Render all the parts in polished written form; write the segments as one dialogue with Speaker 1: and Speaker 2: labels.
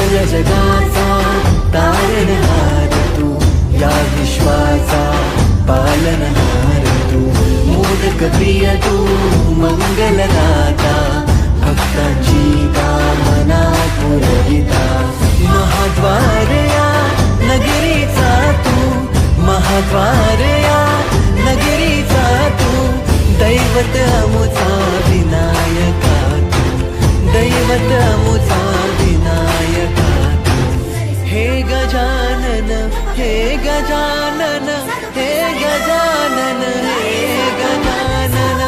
Speaker 1: सकल जगाचा तारणहार तू, या विश्वाचा पालनहार तू, मोदक प्रिय तू मंगलदाता, भक्तांची कामना पुरविता, महाद्वार या नगरीचा तू, महाद्वार या नगरीचा तू, दैवत अमुचा विनायका तू, दैवत अमुचा विनायका तू. हे गजानन हे गजानन हे गजानन हे गजानन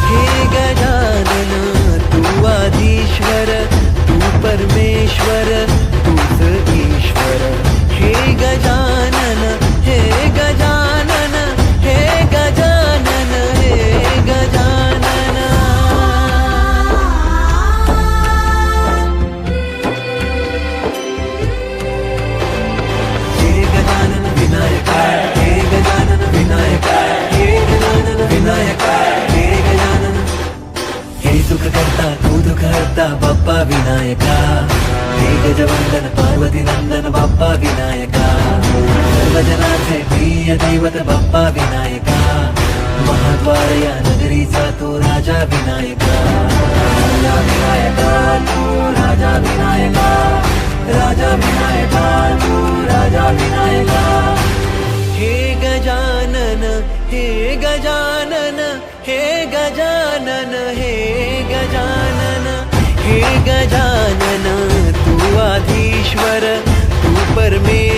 Speaker 1: हे गजानन, तू आधीश्वर तू परमेश्वर तूच ईश्वर. हे गजानन हे गजानन हे गजानन हे गजानन. हे गजानन विनायका, हे गजानन विनायका, हे गजानन विनायका, हे गजानन. हे सुख करता तू दुःख हरता बाप्पा विनायका, हे गजवंदन पार्वती नंदन बाप्पा विनायका, सर्वजनाचे प्रिय दैवत बाप्पा विनायका, महाद्वार या नगरीचा तू राजा विनायका, राजा विनायका तू राजा विनायका, राजा विनायका तू राजा विनायका. हे गजानन हे गजानन हे गजानन हे गजानन हे गजानन, तू आधीश्वर तू परमेश्वर